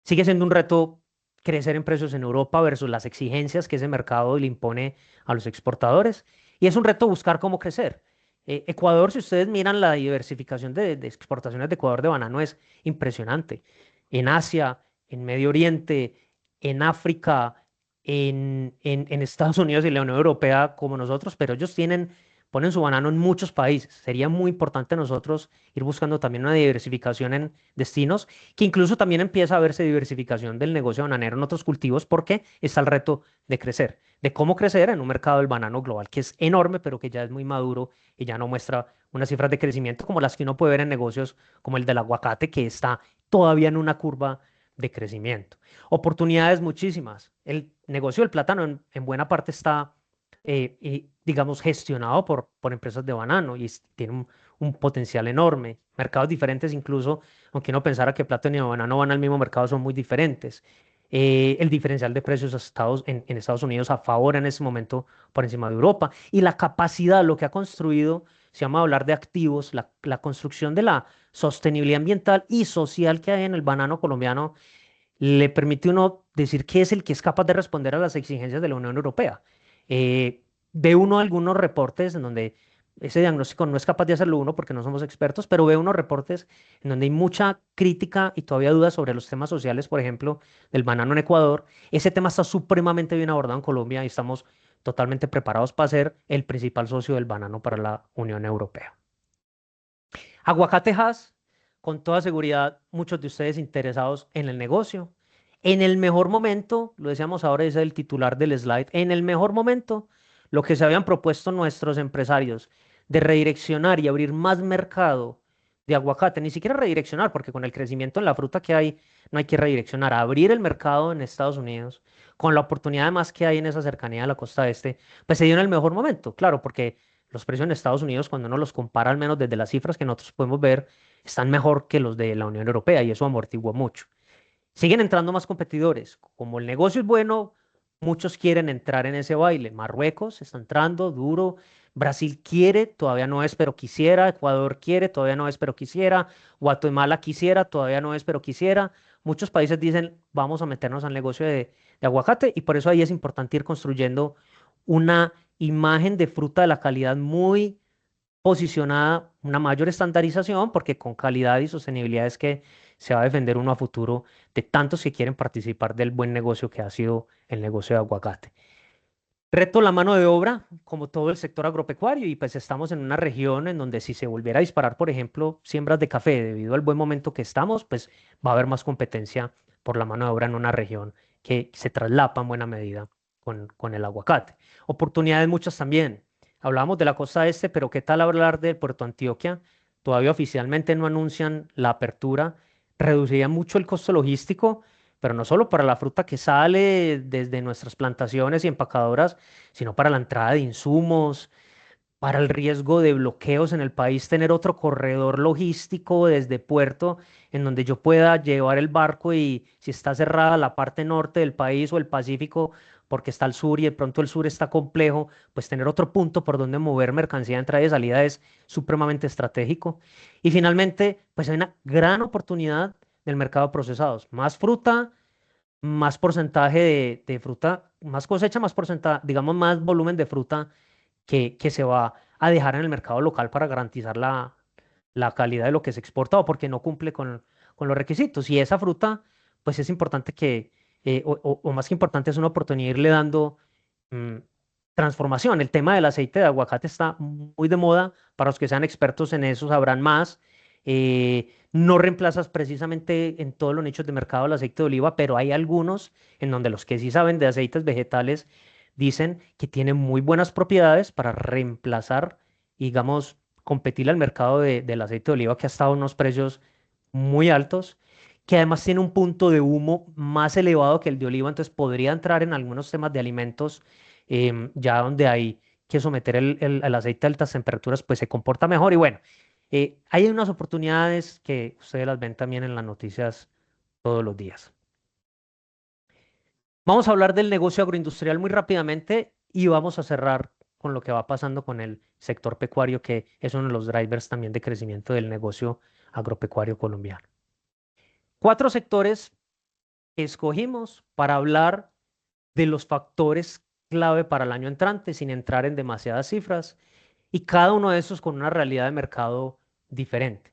Sigue siendo un reto crecer en precios en Europa versus las exigencias que ese mercado le impone a los exportadores. Y es un reto buscar cómo crecer. Ecuador, si ustedes miran la diversificación de exportaciones de Ecuador de banano, es impresionante. En Asia, en Medio Oriente, en África, en Estados Unidos y la Unión Europea como nosotros, pero ellos ponen su banano en muchos países. Sería muy importante nosotros ir buscando también una diversificación en destinos que incluso también empieza a verse diversificación del negocio bananero en otros cultivos porque está el reto de crecer, de cómo crecer en un mercado del banano global que es enorme, pero que ya es muy maduro y ya no muestra unas cifras de crecimiento como las que uno puede ver en negocios como el del aguacate, que está todavía en una curva de crecimiento. Oportunidades muchísimas. El negocio del plátano en buena parte está, digamos, gestionado por empresas de banano y tiene un potencial enorme. Mercados diferentes incluso aunque uno pensara que plátano y banano van al mismo mercado, son muy diferentes. El diferencial de precios en Estados Unidos a favor en ese momento por encima de Europa. Y la capacidad, lo que ha construido, se llama hablar de activos, la construcción de la sostenibilidad ambiental y social que hay en el banano colombiano, le permite a uno decir que es el que es capaz de responder a las exigencias de la Unión Europea. Eh, Ve uno algunos reportes en donde ese diagnóstico no es capaz de hacerlo uno porque no somos expertos, pero ve unos reportes en donde hay mucha crítica y todavía dudas sobre los temas sociales, por ejemplo, del banano en Ecuador. Ese tema está supremamente bien abordado en Colombia y estamos totalmente preparados para ser el principal socio del banano para la Unión Europea. Aguacatejas, con toda seguridad, muchos de ustedes interesados en el negocio. En el mejor momento, lo decíamos ahora, es el titular del slide, en el mejor momento, lo que se habían propuesto nuestros empresarios de redireccionar y abrir más mercado de aguacate, ni siquiera redireccionar, porque con el crecimiento en la fruta que hay, no hay que redireccionar, abrir el mercado en Estados Unidos, con la oportunidad además que hay en esa cercanía de la costa este, pues se dio en el mejor momento, claro, porque los precios en Estados Unidos, cuando uno los compara, al menos desde las cifras que nosotros podemos ver, están mejor que los de la Unión Europea y eso amortigua mucho. Siguen entrando más competidores. Como el negocio es bueno, muchos quieren entrar en ese baile. Marruecos está entrando duro. Brasil quiere, todavía no es, pero quisiera. Ecuador quiere, todavía no es, pero quisiera. Guatemala quisiera, todavía no es, pero quisiera. Muchos países dicen, vamos a meternos al negocio de aguacate y por eso ahí es importante ir construyendo una imagen de fruta de la calidad muy posicionada, una mayor estandarización, porque con calidad y sostenibilidad es que se va a defender uno a futuro de tantos que quieren participar del buen negocio que ha sido el negocio de aguacate. Reto la mano de obra, como todo el sector agropecuario, y pues estamos en una región en donde si se volviera a disparar, por ejemplo, siembras de café, debido al buen momento que estamos, pues va a haber más competencia por la mano de obra en una región que se traslapa en buena medida con el aguacate. Oportunidades muchas también. Hablábamos de la costa este, pero ¿qué tal hablar de Puerto Antioquia? Todavía oficialmente no anuncian la apertura, reduciría mucho el costo logístico, pero no solo para la fruta que sale desde nuestras plantaciones y empacadoras, sino para la entrada de insumos, para el riesgo de bloqueos en el país, tener otro corredor logístico desde puerto en donde yo pueda llevar el barco y si está cerrada la parte norte del país o el Pacífico porque está al sur y de pronto el sur está complejo, pues tener otro punto por donde mover mercancía de entrada y salida es supremamente estratégico. Y finalmente, pues hay una gran oportunidad del mercado de procesados. Más fruta, más porcentaje de fruta, más cosecha, más porcentaje, digamos, más volumen de fruta que se va a dejar en el mercado local para garantizar la calidad de lo que se exporta o porque no cumple con los requisitos. Y esa fruta, pues es importante o más que importante, es una oportunidad de irle dando mm, transformación. El tema del aceite de aguacate está muy de moda. Para los que sean expertos en eso sabrán más. No reemplazas precisamente en todos los nichos de mercado el aceite de oliva, pero hay algunos en donde los que sí saben de aceites vegetales dicen que tiene muy buenas propiedades para reemplazar, digamos, competir al mercado del aceite de oliva que ha estado en unos precios muy altos, que además tiene un punto de humo más elevado que el de oliva, entonces podría entrar en algunos temas de alimentos ya donde hay que someter el aceite a altas temperaturas, pues se comporta mejor. Y bueno, hay unas oportunidades que ustedes las ven también en las noticias todos los días. Vamos a hablar del negocio agroindustrial muy rápidamente y vamos a cerrar con lo que va pasando con el sector pecuario, que es uno de los drivers también de crecimiento del negocio agropecuario colombiano. 4 sectores que escogimos para hablar de los factores clave para el año entrante, sin entrar en demasiadas cifras, y cada uno de esos con una realidad de mercado diferente.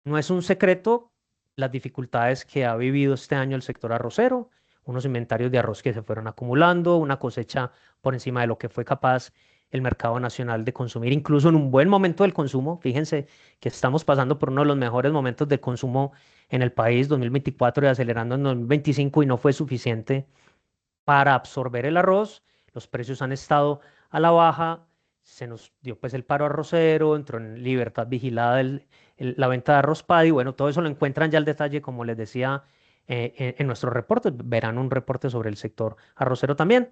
No es un secreto las dificultades que ha vivido este año el sector arrocero, unos inventarios de arroz que se fueron acumulando, una cosecha por encima de lo que fue capaz el mercado nacional de consumir, incluso en un buen momento del consumo. Fíjense que estamos pasando por uno de los mejores momentos del consumo en el país, 2024 y acelerando en 2025, y no fue suficiente para absorber el arroz. Los precios han estado a la baja, se nos dio pues el paro arrocero, entró en libertad vigilada la venta de arroz paddy. Bueno, todo eso lo encuentran ya al detalle, como les decía, en nuestros reportes. Verán un reporte sobre el sector arrocero también.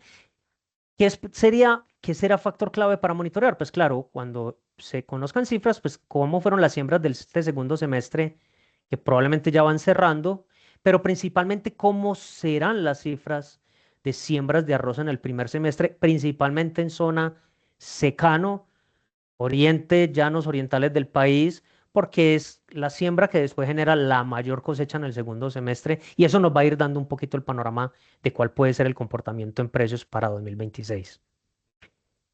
¿Qué será factor clave para monitorear? Pues claro, cuando se conozcan cifras, pues cómo fueron las siembras de este segundo semestre, que probablemente ya van cerrando, pero principalmente cómo serán las cifras de siembras de arroz en el primer semestre, principalmente en zona secano, oriente, llanos orientales del país, porque es la siembra que después genera la mayor cosecha en el segundo semestre, y eso nos va a ir dando un poquito el panorama de cuál puede ser el comportamiento en precios para 2026.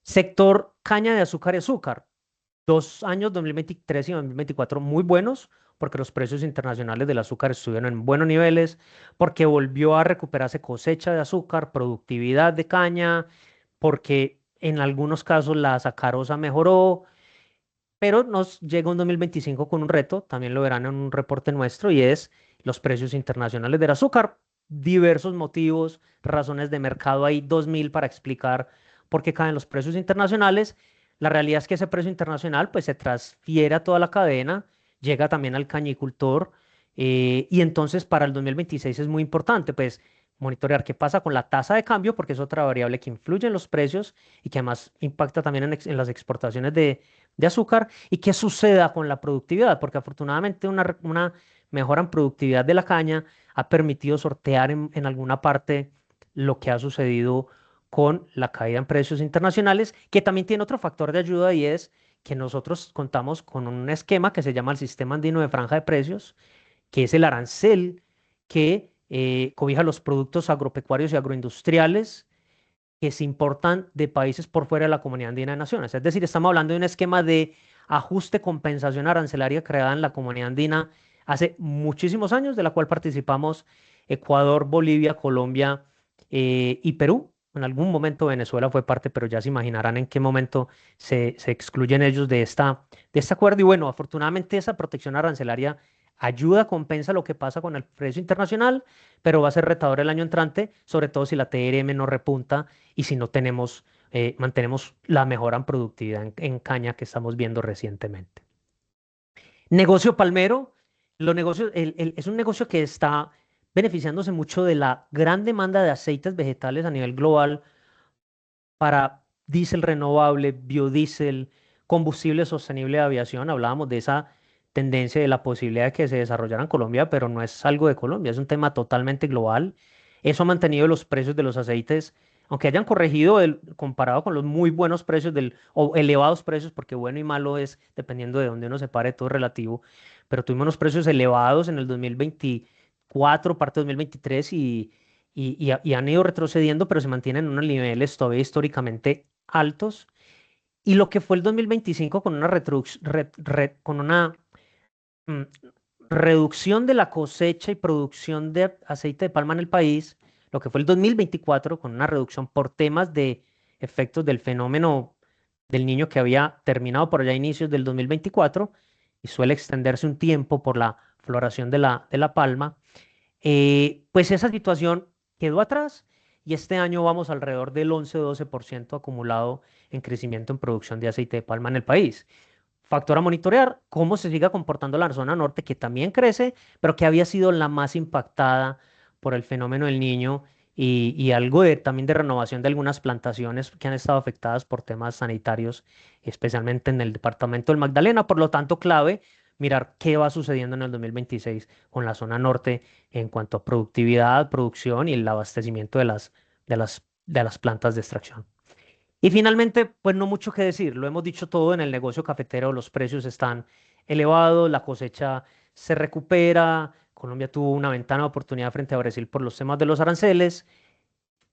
Sector caña de azúcar y azúcar. 2 años, 2023 y 2024, muy buenos, porque los precios internacionales del azúcar estuvieron en buenos niveles, porque volvió a recuperarse cosecha de azúcar, productividad de caña, porque en algunos casos la sacarosa mejoró, pero nos llega un 2025 con un reto, también lo verán en un reporte nuestro, y es los precios internacionales del azúcar. Diversos motivos, razones de mercado, hay 2000 para explicar por qué caen los precios internacionales. La realidad es que ese precio internacional pues se transfiere a toda la cadena, llega también al cañicultor, y entonces para el 2026 es muy importante pues monitorear qué pasa con la tasa de cambio, porque es otra variable que influye en los precios y que además impacta también en las exportaciones de azúcar, y qué suceda con la productividad, porque afortunadamente una mejora en productividad de la caña ha permitido sortear en alguna parte lo que ha sucedido con la caída en precios internacionales, que también tiene otro factor de ayuda, y es que nosotros contamos con un esquema que se llama el Sistema Andino de Franja de Precios, que es el arancel que cobija los productos agropecuarios y agroindustriales que se importan de países por fuera de la Comunidad Andina de Naciones. Es decir, estamos hablando de un esquema de ajuste compensación arancelaria creada en la Comunidad Andina hace muchísimos años, de la cual participamos Ecuador, Bolivia, Colombia y Perú. En algún momento Venezuela fue parte, pero ya se imaginarán en qué momento se excluyen ellos de este acuerdo. Y bueno, afortunadamente esa protección arancelaria ayuda, compensa lo que pasa con el precio internacional, pero va a ser retador el año entrante, sobre todo si la TRM no repunta y si no mantenemos la mejora en productividad en caña que estamos viendo recientemente. Negocio palmero, es un negocio que está beneficiándose mucho de la gran demanda de aceites vegetales a nivel global para diésel renovable, biodiesel, combustible sostenible de aviación. Hablábamos de esa tendencia, de la posibilidad de que se desarrollara en Colombia, pero no es algo de Colombia, es un tema totalmente global. Eso ha mantenido los precios de los aceites, aunque hayan corregido comparado con los muy buenos precios o elevados precios, porque bueno y malo es dependiendo de dónde uno se pare, todo es relativo, pero tuvimos unos precios elevados en el 2024, parte de 2023, y han ido retrocediendo, pero se mantienen en unos niveles todavía históricamente altos. Y lo que fue el 2025 con una mm, reducción de la cosecha y producción de aceite de palma en el país, lo que fue el 2024 con una reducción por temas de efectos del fenómeno del niño que había terminado por allá a inicios del 2024, y suele extenderse un tiempo por la floración de la palma, pues esa situación quedó atrás y este año vamos alrededor del 11 o 12% acumulado en crecimiento en producción de aceite de palma en el país. Factor a monitorear, cómo se siga comportando la zona norte, que también crece, pero que había sido la más impactada por el fenómeno del Niño y algo también de renovación de algunas plantaciones que han estado afectadas por temas sanitarios, especialmente en el departamento del Magdalena. Por lo tanto, clave mirar qué va sucediendo en el 2026 con la zona norte en cuanto a productividad, producción y el abastecimiento de las plantas de extracción. Y finalmente, pues no mucho que decir, lo hemos dicho todo en el negocio cafetero, los precios están elevados, la cosecha se recupera, Colombia tuvo una ventana de oportunidad frente a Brasil por los temas de los aranceles,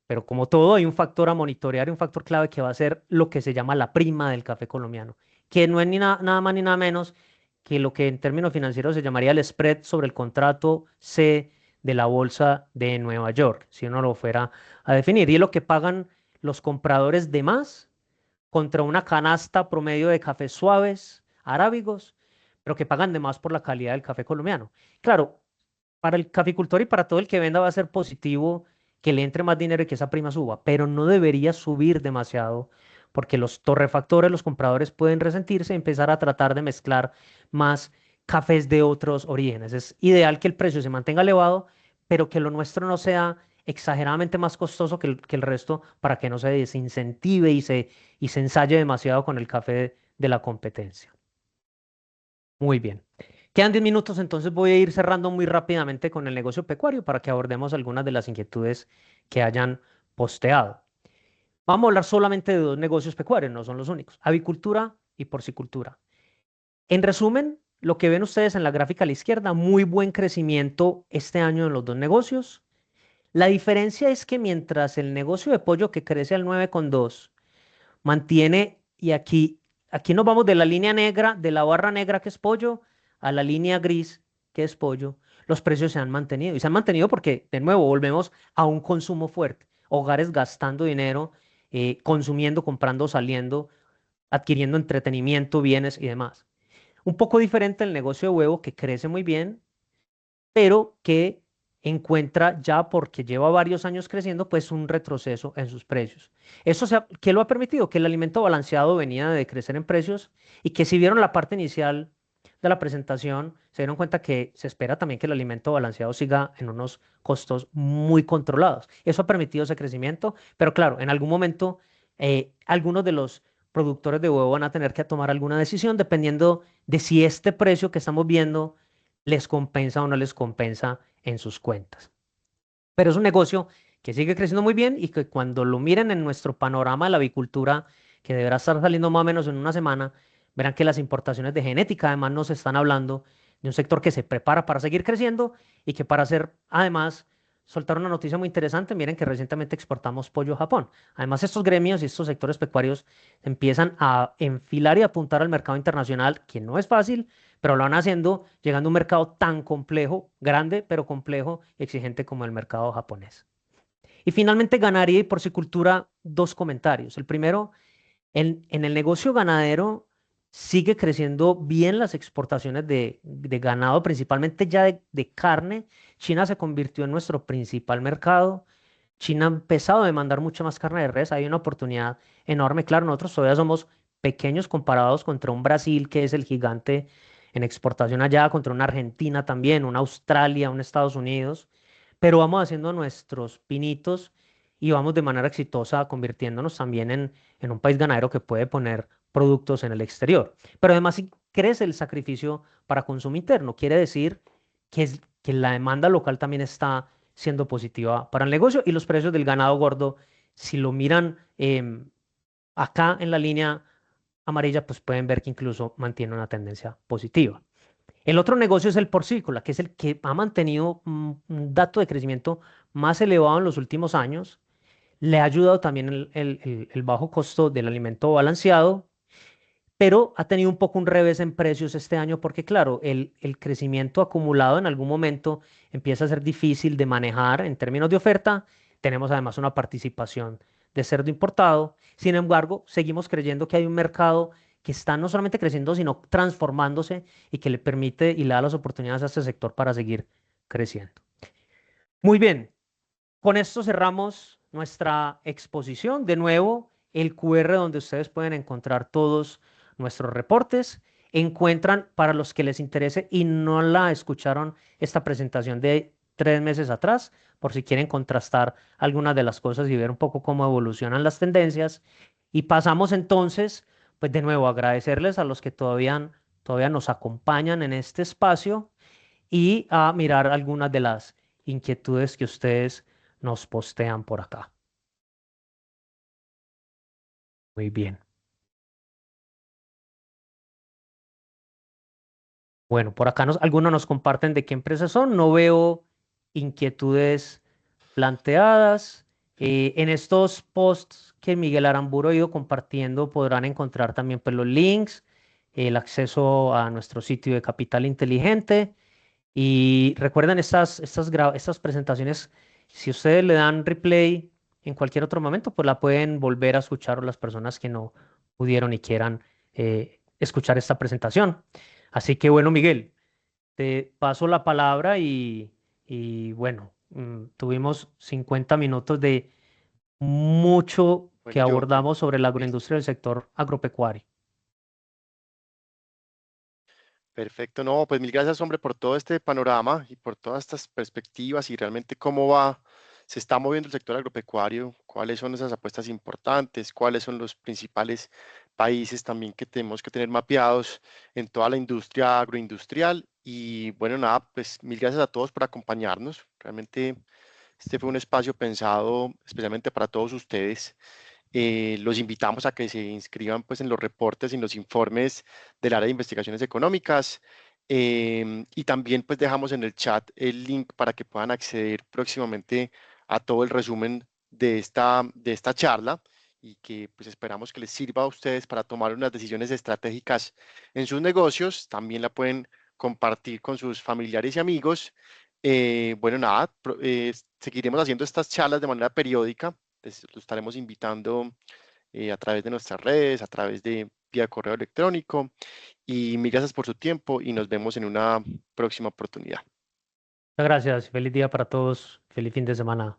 pero como todo hay un factor a monitorear y un factor clave que va a ser lo que se llama la prima del café colombiano, que no es ni nada más ni nada menos que lo que en términos financieros se llamaría el spread sobre el contrato C de la bolsa de Nueva York, si uno lo fuera a definir, y es lo que pagan los compradores de más contra una canasta promedio de cafés suaves, arábigos, pero que pagan de más por la calidad del café colombiano. Claro, para el caficultor y para todo el que venda va a ser positivo que le entre más dinero y que esa prima suba, pero no debería subir demasiado porque los torrefactores, los compradores pueden resentirse y empezar a tratar de mezclar más cafés de otros orígenes. Es ideal que el precio se mantenga elevado, pero que lo nuestro no sea exageradamente más costoso que el resto para que no se desincentive y se ensaye demasiado con el café de la competencia. Muy bien. Quedan 10 minutos, entonces voy a ir cerrando muy rápidamente con el negocio pecuario para que abordemos algunas de las inquietudes que hayan posteado. Vamos a hablar solamente de dos negocios pecuarios, no son los únicos, avicultura y porcicultura. En resumen, lo que ven ustedes en la gráfica a la izquierda, muy buen crecimiento este año en los dos negocios. La diferencia es que mientras el negocio de pollo que crece al 9,2 mantiene, y aquí nos vamos de la línea negra, de la barra negra que es pollo, a la línea gris que es pollo, los precios se han mantenido. Y se han mantenido porque, de nuevo, volvemos a un consumo fuerte. Hogares gastando dinero, consumiendo, comprando, saliendo, adquiriendo entretenimiento, bienes y demás. Un poco diferente el negocio de huevo que crece muy bien, pero que encuentra ya porque lleva varios años creciendo, pues un retroceso en sus precios. ¿Qué lo ha permitido? Que el alimento balanceado venía de crecer en precios y que si vieron la parte inicial de la presentación, se dieron cuenta que se espera también que el alimento balanceado siga en unos costos muy controlados. Eso ha permitido ese crecimiento, pero claro, en algún momento algunos de los productores de huevo van a tener que tomar alguna decisión dependiendo de si este precio que estamos viendo les compensa o no les compensa en sus cuentas. Pero es un negocio que sigue creciendo muy bien y que cuando lo miren en nuestro panorama de la avicultura, que deberá estar saliendo más o menos en una semana, verán que las importaciones de genética además nos están hablando de un sector que se prepara para seguir creciendo y que para hacer, además, soltar una noticia muy interesante, miren que recientemente exportamos pollo a Japón. Además, estos gremios y estos sectores pecuarios empiezan a enfilar y apuntar al mercado internacional, que no es fácil, pero lo van haciendo llegando a un mercado tan complejo, grande, pero complejo y exigente como el mercado japonés. Y finalmente, ganadería y porcicultura, dos comentarios. El primero, en el negocio ganadero sigue creciendo bien las exportaciones de ganado, principalmente ya de carne. China se convirtió en nuestro principal mercado. China ha empezado a demandar mucha más carne de res. Hay una oportunidad enorme. Claro, nosotros todavía somos pequeños comparados contra un Brasil que es el gigante en exportación allá, contra una Argentina también, una Australia, un Estados Unidos. Pero vamos haciendo nuestros pinitos y vamos de manera exitosa convirtiéndonos también en un país ganadero que puede poner productos en el exterior. Pero además, si crece el sacrificio para consumo interno, quiere decir que la demanda local también está siendo positiva para el negocio y los precios del ganado gordo, si lo miran acá en la línea amarilla, pues pueden ver que incluso mantiene una tendencia positiva. El otro negocio es el porcícola, que es el que ha mantenido un dato de crecimiento más elevado en los últimos años. Le ha ayudado también el bajo costo del alimento balanceado, pero ha tenido un poco un revés en precios este año porque, claro, el crecimiento acumulado en algún momento empieza a ser difícil de manejar en términos de oferta. Tenemos además una participación de cerdo importado. Sin embargo, seguimos creyendo que hay un mercado que está no solamente creciendo, sino transformándose y que le permite y le da las oportunidades a este sector para seguir creciendo. Muy bien, con esto cerramos nuestra exposición. De nuevo, el QR donde ustedes pueden encontrar todos nuestros reportes. Encuentran, para los que les interese y no la escucharon, esta presentación de 3 meses atrás, por si quieren contrastar algunas de las cosas y ver un poco cómo evolucionan las tendencias. Y pasamos entonces, pues de nuevo, agradecerles a los que todavía nos acompañan en este espacio y a mirar algunas de las inquietudes que ustedes nos postean por acá. Muy bien. Bueno, por acá algunos nos comparten de qué empresas son. No veo inquietudes planteadas. En estos posts que Miguel Aramburo ha ido compartiendo podrán encontrar también pues, los links, el acceso a nuestro sitio de Capital Inteligente. Y recuerden estas presentaciones, si ustedes le dan replay en cualquier otro momento, pues la pueden volver a escuchar o las personas que no pudieron y quieran escuchar esta presentación. Así que bueno, Miguel, te paso la palabra y bueno, tuvimos 50 minutos de mucho que Bueno, Jonfer, abordamos sobre la listo. agroindustria del sector agropecuario. Perfecto, no, pues mil gracias, hombre, por todo este panorama y por todas estas perspectivas y realmente cómo va, se está moviendo el sector agropecuario, cuáles son esas apuestas importantes, cuáles son los principales países también que tenemos que tener mapeados en toda la industria agroindustrial. Y bueno, nada, pues mil gracias a todos por acompañarnos. Realmente este fue un espacio pensado especialmente para todos ustedes. Los invitamos a que se inscriban pues, en los reportes y en los informes del área de investigaciones económicas. Y también pues, dejamos en el chat el link para que puedan acceder próximamente a todo el resumen de esta charla y que pues, esperamos que les sirva a ustedes para tomar unas decisiones estratégicas en sus negocios. También la pueden compartir con sus familiares y amigos. Bueno, nada, seguiremos haciendo estas charlas de manera periódica. Lo estaremos invitando a través de nuestras redes, a través de vía correo electrónico. Y mil gracias por su tiempo y nos vemos en una próxima oportunidad. Muchas gracias. Feliz día para todos. Feliz fin de semana.